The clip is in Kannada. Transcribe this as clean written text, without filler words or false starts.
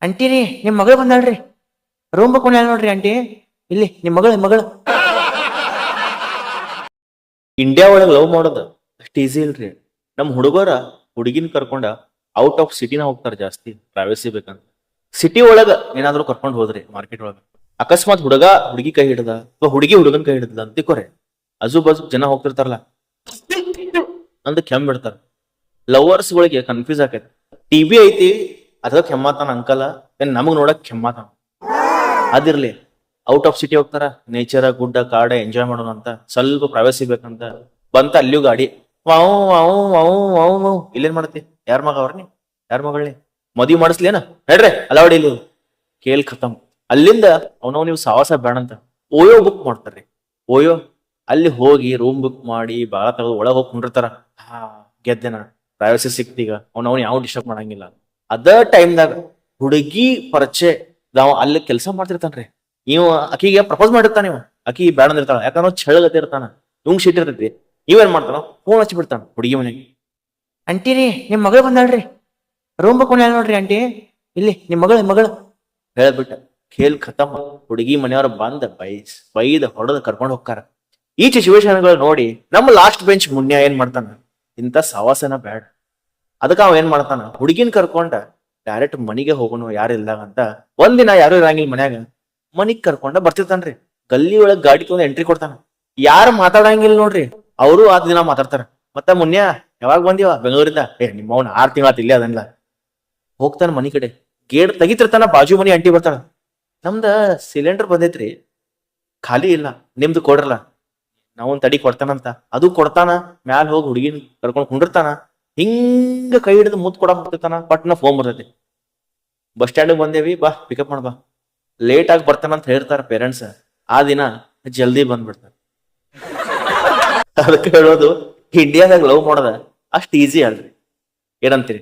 ಅಂಟಿರಿ ನಿಮ್ ಮಗಳು ಬಂದಾಳ್ರಿ. ರೂಮ್ ಬಕ್ಕೊಂಡ್ ನೋಡ್ರಿ ಆಂಟಿ. ಇಲ್ಲಿ ನಿಮ್ ಮಗಳು. ಇಂಡಿಯಾ ಒಳಗೆ ಲವ್ ಮಾಡೋದು ಅಷ್ಟು ಈಸಿ ಇಲ್ರಿ. ನಮ್ ಹುಡುಗರ ಹುಡುಗಿನ ಕರ್ಕೊಂಡ ಔಟ್ ಆಫ್ ಸಿಟಿನ ಹೋಗ್ತಾರ ಜಾಸ್ತಿ, ಪ್ರೈವಸಿ ಬೇಕಂತ. ಸಿಟಿ ಒಳಗ ಏನಾದ್ರು ಕರ್ಕೊಂಡ್ ಹೋದ್ರಿ ಮಾರ್ಕೆಟ್ ಒಳಗ, ಅಕಸ್ಮಾತ್ ಹುಡುಗ ಹುಡುಗಿ ಕೈ ಹಿಡ್ದ ಅಥವಾ ಹುಡುಗಿ ಹುಡುಗನ್ ಕೈ ಹಿಡ್ದ ಅಂತಿಕೋರೆ, ಅಜು ಬಾಜು ಜನ ಹೋಗ್ತಿರ್ತಾರಲ್ಲ ಅಂದ ಕೆಮ್ಮ ಬಿಡ್ತಾರ. ಲವರ್ಸ್ ಗಳಿಗೆ ಕನ್ಫ್ಯೂಸ್ ಆಕೈತಿ, ಟಿವಿ ಐತಿ ಅದ ಕೆಮ್ಮಾತಾನ ಅಂಕಲ, ನಮಗ್ ನೋಡಕ್ ಕೆಮ್ಮಾತಾನ. ಅದಿರ್ಲಿ, ಔಟ್ ಆಫ್ ಸಿಟಿ ಹೋಗ್ತಾರ, ನೇಚರ್ ಗುಡ್ಡ ಕಾಡ ಎಂಜಾಯ್ ಮಾಡೋಣ ಅಂತ, ಸ್ವಲ್ಪ ಪ್ರೈವಸಿ ಬೇಕಂತ ಬಂತ ಅಲ್ಲಿಯೂ ಗಾಡಿ wow wow wow wow wow. ಇಲ್ಲೇನ್ ಮಾಡತಿ? ಯಾರ ಮಗ ಅವ್ರನಿ? ಯಾರ ಮಗಳನಿ? ಮದ್ವಿ ಮಾಡಿಸ್ಲೇನ? ಹೇಳ್ರಿ ಅಲಾವಡಿ ಇಲ್ಲಿ ಕೇಲ್ ಖತಮ್. ಅಲ್ಲಿಂದ ಅವನವ್ ನೀವು ಸಾವಾಸ ಬೇಡ ಅಂತ ಓಯೋ ಬುಕ್ ಮಾಡ್ತಾರ್ರಿ. ಓಯೋ ಅಲ್ಲಿ ಹೋಗಿ ರೂಮ್ ಬುಕ್ ಮಾಡಿ ಬಾಳ ತಗದು ಒಳಗ್ ಹೋಗಿ ಕುಂಡಿರ್ತಾರ. ಗೆದ್ದೆನ, ಪ್ರೈವಸಿ ಸಿಕ್ತೀಗ, ಅವ್ನವ್ನ ಯಾವ ಡಿಸ್ಟರ್ಬ್ ಮಾಡಂಗಿಲ್ಲ. ಅದ ಟೈಮ್ದಾಗ ಹುಡುಗಿ ಪರಿಚಯ ನಾವ್ ಅಲ್ಲಿ ಕೆಲಸ ಮಾಡ್ತಿರ್ತಾನ್ರಿ. ಇವ ಅಕಿಗೆ ಪ್ರಪೋಸ್ ಮಾಡಿರ್ತಾನ, ಇವ ಅಕಿ ಬ್ಯಾಡ ಅಂದಿರ್ತಾಳ, ಯಾಕಂದ್ರ ಚಳಗತಿ ಇರ್ತಾನ, ಇವಂಗ್ ಸಿಟ್ ಇರ್ತೈತಿ. ಇವೇನ್ ಮಾಡ್ತಾನ, ಫೋನ್ ಹಚ್ಚಿ ಬಿಡ್ತಾನ ಹುಡುಗಿ ಮನೆಗೆ. ಅಂಟಿರಿ ನಿಮ್ ಮಗಳು ಬಂದಾಳ್ರಿ. ರೂಮ್ ಬಕ್ಕೊಂಡ್ ನೋಡ್ರಿ ಆಂಟಿ. ಇಲ್ಲಿ ನಿಮ್ ಮಗಳು. ಹೇಳ್ಬಿಟ್ಟ ಖೇಲ್ ಖತಮ್. ಹುಡುಗಿ ಮನೆಯವ್ರ ಬಂದ ಬೈದ ಹೊಡೆದ ಕರ್ಕೊಂಡ್ ಹೋಗ್ತಾರ. ಈ ಸಿಚುವೇಶನ್ಗಳು ನೋಡಿ ನಮ್ಮ ಲಾಸ್ಟ್ ಬೆಂಚ್ ಮುನ್ಯ ಏನ್ ಮಾಡ್ತಾನ, ಇಂಥ ಸವಾಸನ ಬ್ಯಾಡ. ಅದಕ್ಕ ಅವ ಏನ್ ಮಾಡ್ತಾನ, ಹುಡುಗಿನ ಕರ್ಕೊಂಡ ಡೈರೆಕ್ಟ್ ಮನಿಗೆ ಹೋಗೋಣ ಯಾರು ಇಲ್ದಾಗ ಅಂತ. ಒಂದಿನ ಯಾರು ಇರಂಗಿಲ್ಲ ಮನ್ಯಾಗ, ಮನಿಗ್ ಕರ್ಕೊಂಡ ಬರ್ತಿರ್ತಾನ್ರಿ. ಗಲ್ಲಿ ಒಳಗ್ ಗಾಡಿ ತೊಗೊಂಡ್ ಎಂಟ್ರಿ ಕೊಡ್ತಾನ. ಯಾರು ಮಾತಾಡಂಗಿಲ್ಲ ನೋಡ್ರಿ, ಅವರು ಆ ದಿನ ಮಾತಾಡ್ತಾರ. ಮತ್ತ ಮುನ್ಯ ಯಾವಾಗ ಬಂದಿವ ಬೆಂಗಳೂರಿಂದ? ನಿಮ್ಮ ಅವ್ನ 6 ತಿಂಗಳ ಇಲ್ಲೇ ಅದನ್ಲ. ಹೋಗ್ತಾನ ಮನಿ ಕಡೆ, ಗೇಟ್ ತೆಗಿತಿರ್ತಾನ, ಬಾಜು ಮನಿ ಅಂಟಿ ಬರ್ತಾಳ. ನಮ್ದ ಸಿಲಿಂಡರ್ ಬಂದೈತ್ರಿ, ಖಾಲಿ ಇಲ್ಲ, ನಿಮ್ದು ಕೊಡ್ರಲ್ಲ. ನಾವೊಂದ್ ತಡಿ ಕೊಡ್ತಾನಂತ, ಅದು ಕೊಡ್ತಾನ. ಮ್ಯಾಲ ಹೋಗಿ ಹುಡುಗಿನ ಕರ್ಕೊಂಡ್ ಕುಂಡಿರ್ತಾನ. ಹಿಂಗ ಕೈ ಹಿಡಿದು ಮುತ್ ಕೊಡಕ್ ಬರ್ತಿರ್ತಾನ. ಪಟ್ನ ಫೋನ್ ಬರ್ತೈತಿ, ಬಸ್ ಸ್ಟ್ಯಾಂಡ್ ಬಂದೇವಿ, ಬಾ ಪಿಕಪ್ ಮಾಡ್ಬಾ. ಲೇಟ್ ಆಗಿ ಬರ್ತಾನಂತ ಹೇಳ್ತಾರ ಪೇರೆಂಟ್ಸ್. ಆ ದಿನ ಜಲ್ದಿ ಬಂದ್ಬಿಡ್ತಾರ. ಅದಕ್ಕೆ ಹೇಳೋದು, ಇಂಡಿಯಾದಾಗ ಲವ್ ಮಾಡೋದ ಅಷ್ಟ್ ಈಸಿ ಅಲ್ರಿ. ಏನಂತೀರಿ?